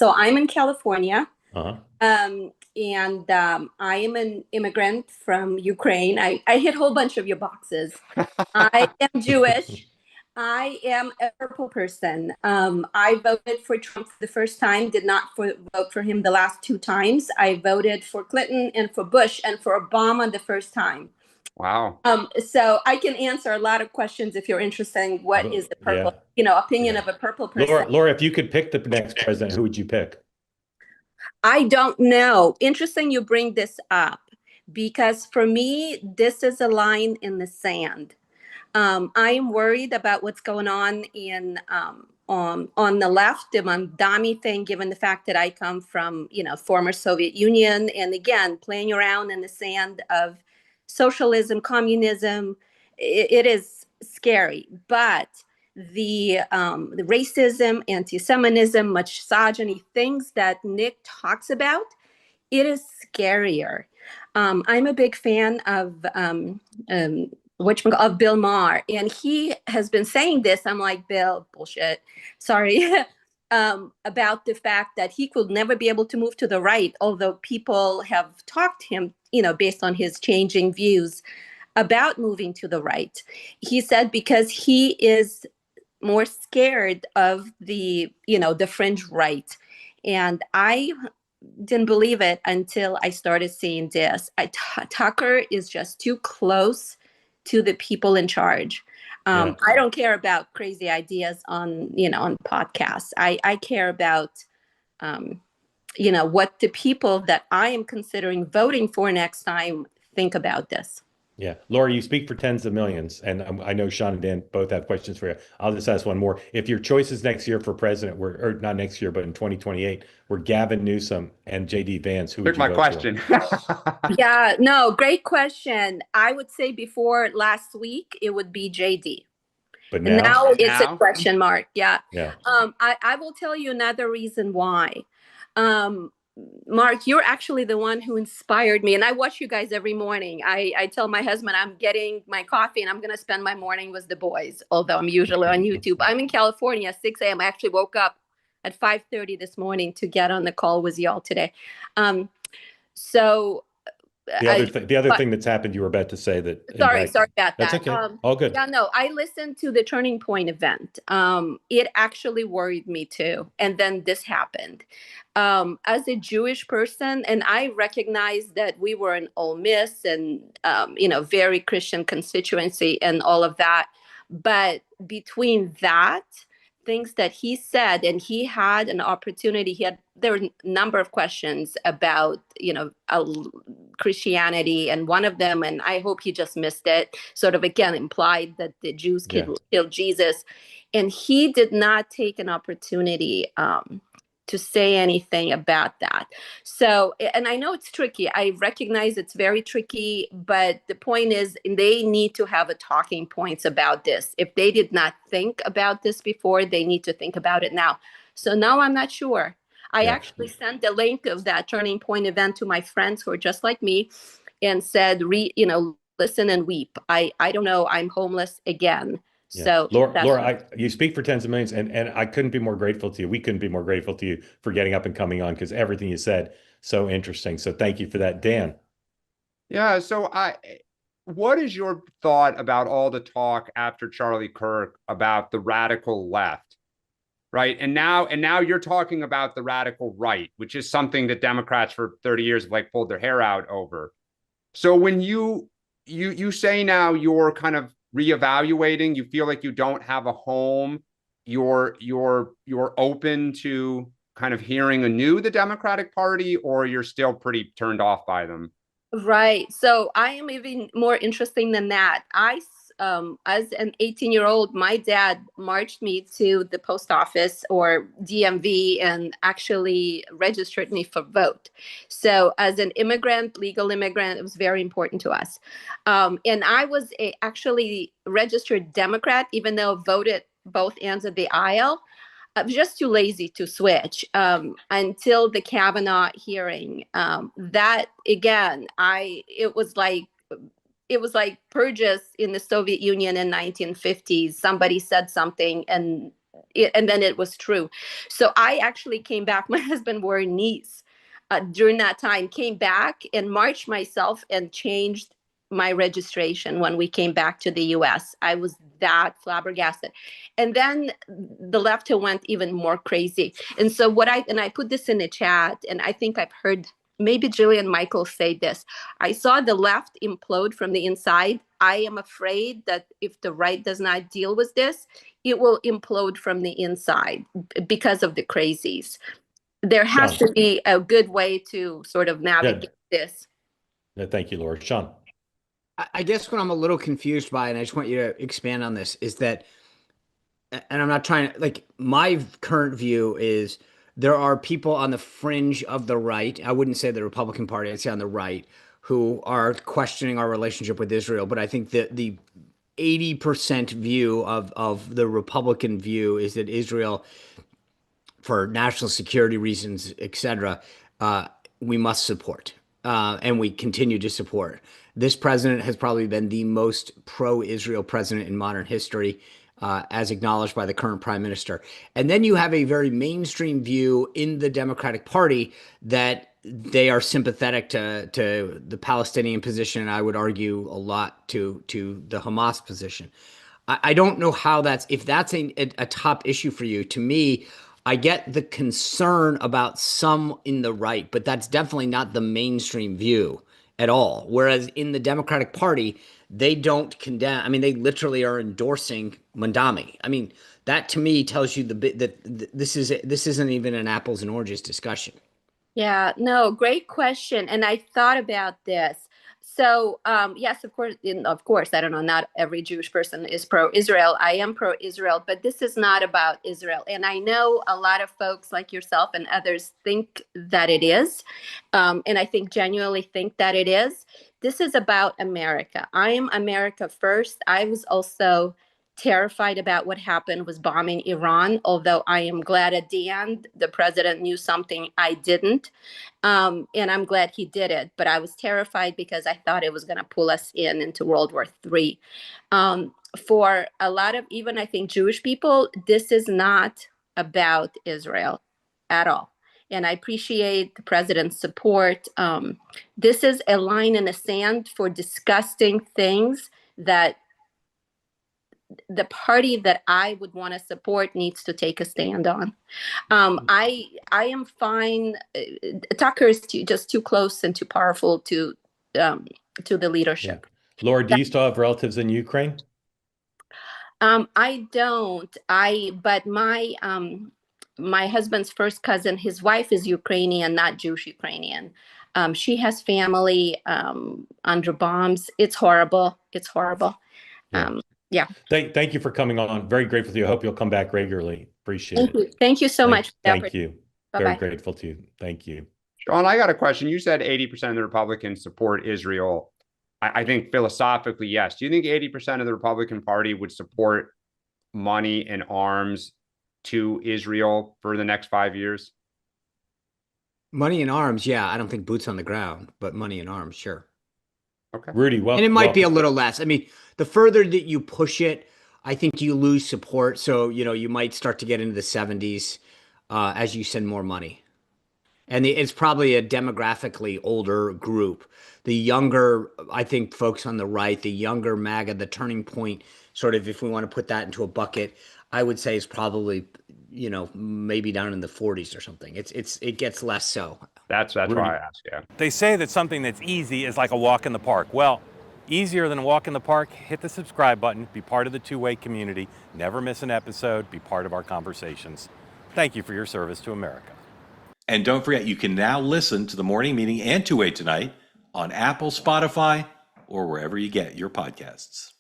So I'm in California. Uh-huh. I am an immigrant from Ukraine. I hit a whole bunch of your boxes. I am Jewish. I am a purple person. I voted for Trump for the first time, did not vote for him the last two times. I voted for Clinton and for Bush and for Obama the first time. Wow. So I can answer a lot of questions if you're interested in what is the purple, Yeah. opinion of a purple person. Laura, if you could pick the next president, who would you pick? I don't know. Interesting you bring this up because for me, this is a line in the sand. I am worried about what's going on on the left, the Mamdani thing, given the fact that I come from, former Soviet Union, and again, playing around in the sand of socialism, communism. It is scary, but the racism, anti-Semitism, misogyny, things that Nick talks about, it is scarier. I'm a big fan of of Bill Maher, and he has been saying this. I'm like, Bill, bullshit. Sorry. About the fact that he could never be able to move to the right, although people have talked to him, based on his changing views about moving to the right. He said because he is more scared of the fringe right. And I didn't believe it until I started seeing this. Tucker is just too close to the people in charge. Yeah. I don't care about crazy ideas on podcasts. I care about what the people that I am considering voting for next time think about this. Yeah. Laura, you speak for tens of millions, and I know Sean and Dan both have questions for you. I'll just ask one more. If your choices next year for president were, or not next year, but in 2028, were Gavin Newsom and JD Vance, who would Took you my vote question. Yeah, no, great question. I would say before last week, it would be JD. But And now? now it's a Now? question mark. Yeah. Yeah. I will tell you another reason why. Um, Mark, you're actually the one who inspired me. And I watch you guys every morning. I tell my husband I'm getting my coffee and I'm going to spend my morning with the boys, although I'm usually on YouTube. I'm in California, 6 a.m. I actually woke up at 5:30 this morning to get on the call with y'all today. So The other thing that's happened, you were about to say that. sorry about That's that. okay. All good. Yeah, no, I listened to the Turning Point event. It actually worried me too. And then this happened. As a Jewish person, and I recognize that we were in Ole Miss and, very Christian constituency and all of that. But between that, things that he said, and he had an opportunity, there were a number of questions about, Christianity, and one of them, and I hope he just missed it, sort of again implied that the Jews killed Jesus, and he did not take an opportunity to say anything about that. So, and I know it's tricky. I recognize it's very tricky, but the point is they need to have a talking points about this. If they did not think about this before, they need to think about it now. So now I'm not sure. I actually sent the link of that Turning Point event to my friends who are just like me and said, listen and weep. I don't know. I'm homeless again. Yeah. So Laura, you speak for tens of millions, and I couldn't be more grateful to you. We couldn't be more grateful to you for getting up and coming on, because everything you said, so interesting. So thank you for that. Dan. Yeah. So what is your thought about all the talk after Charlie Kirk about the radical left? Right. And now you're talking about the radical right, which is something that Democrats for 30 years have pulled their hair out over. So when you say now you're kind of reevaluating, you feel like you don't have a home, you're open to kind of hearing anew the Democratic Party, or you're still pretty turned off by them? Right. So I am even more interesting than that. As an 18-year-old, my dad marched me to the post office or DMV and actually registered me for vote. So as an immigrant, legal immigrant, it was very important to us. And I was actually registered Democrat, even though I voted both ends of the aisle. I was just too lazy to switch until the Kavanaugh hearing. That again, it was like purges in the Soviet Union in 1950s. Somebody said something, and and then it was true. So I actually came back. My husband wore a niece during that time, came back and marched myself and changed my registration when we came back to the US. I was that flabbergasted. And then the left went even more crazy. And so I put this in the chat, and I think I've heard maybe Jillian Michaels say this. I saw the left implode from the inside. I am afraid that if the right does not deal with this, it will implode from the inside because of the crazies. There has Sean. to be a good way to sort of navigate this. Thank you, Laura. Sean. I guess what I'm a little confused by, and I just want you to expand on this, is that, and I'm not trying to, like, my current view is there are people on the fringe of the right. I wouldn't say the Republican Party, I'd say on the right, who are questioning our relationship with Israel. But I think that the 80% view of the Republican view is that Israel, for national security reasons, et cetera, we must support, and we continue to support. This president has probably been the most pro-Israel president in modern history, as acknowledged by the current prime minister. And then you have a very mainstream view in the Democratic Party that they are sympathetic to the Palestinian position, and I would argue a lot to the Hamas position. I don't know how if that's a top issue for you. To me, I get the concern about some in the right, but that's definitely not the mainstream view at all. Whereas in the Democratic Party, they don't condemn. I mean, they literally are endorsing Mandami. I mean, that to me tells you that this isn't even an apples and oranges discussion. Yeah, no, great question. And I thought about this. So, yes, of course, I don't know, not every Jewish person is pro-Israel. I am pro-Israel, but this is not about Israel. And I know a lot of folks like yourself and others think that it is. And I think genuinely think that it is. This is about America. I am America first. I was also terrified about what happened with bombing Iran, although I am glad at the end the president knew something I didn't. And I'm glad he did it. But I was terrified because I thought it was going to pull us into World War III. For a lot of, even I think, Jewish people, this is not about Israel at all. And I appreciate the president's support. This is a line in the sand for disgusting things that the party that I would want to support needs to take a stand on. I am fine. Tucker is just too close and too powerful to the leadership. Yeah. Laura, do you still have relatives in Ukraine? I don't. But my husband's first cousin, his wife is Ukrainian, not Jewish Ukrainian. She has family under bombs. It's horrible. It's horrible. Yeah. Yeah. Thank you for coming on. Very grateful to you. I hope you'll come back regularly. Appreciate it. Thank you so much. Thank you. Bye-bye. Very grateful to you. Thank you. Sean, I got a question. You said 80% of the Republicans support Israel. I think philosophically, yes. Do you think 80% of the Republican Party would support money and arms to Israel for the next 5 years? Money and arms, yeah. I don't think boots on the ground, but money and arms, sure. Okay. Rudy, well, and it might be a little less. I mean, the further that you push it, I think you lose support. So, you might start to get into the 70s as you send more money. And it's probably a demographically older group. The younger, I think, folks on the right, the younger MAGA, the turning point, sort of, if we want to put that into a bucket, I would say is probably, maybe down in the 40s or something. It gets less so. That's Rudy. why I asked, yeah. They say that something that's easy is like a walk in the park. Well, easier than a walk in the park, hit the subscribe button, be part of the two-way community, never miss an episode, be part of our conversations. Thank you for your service to America. And don't forget, you can now listen to the morning meeting and Two-Way Tonight on Apple, Spotify, or wherever you get your podcasts.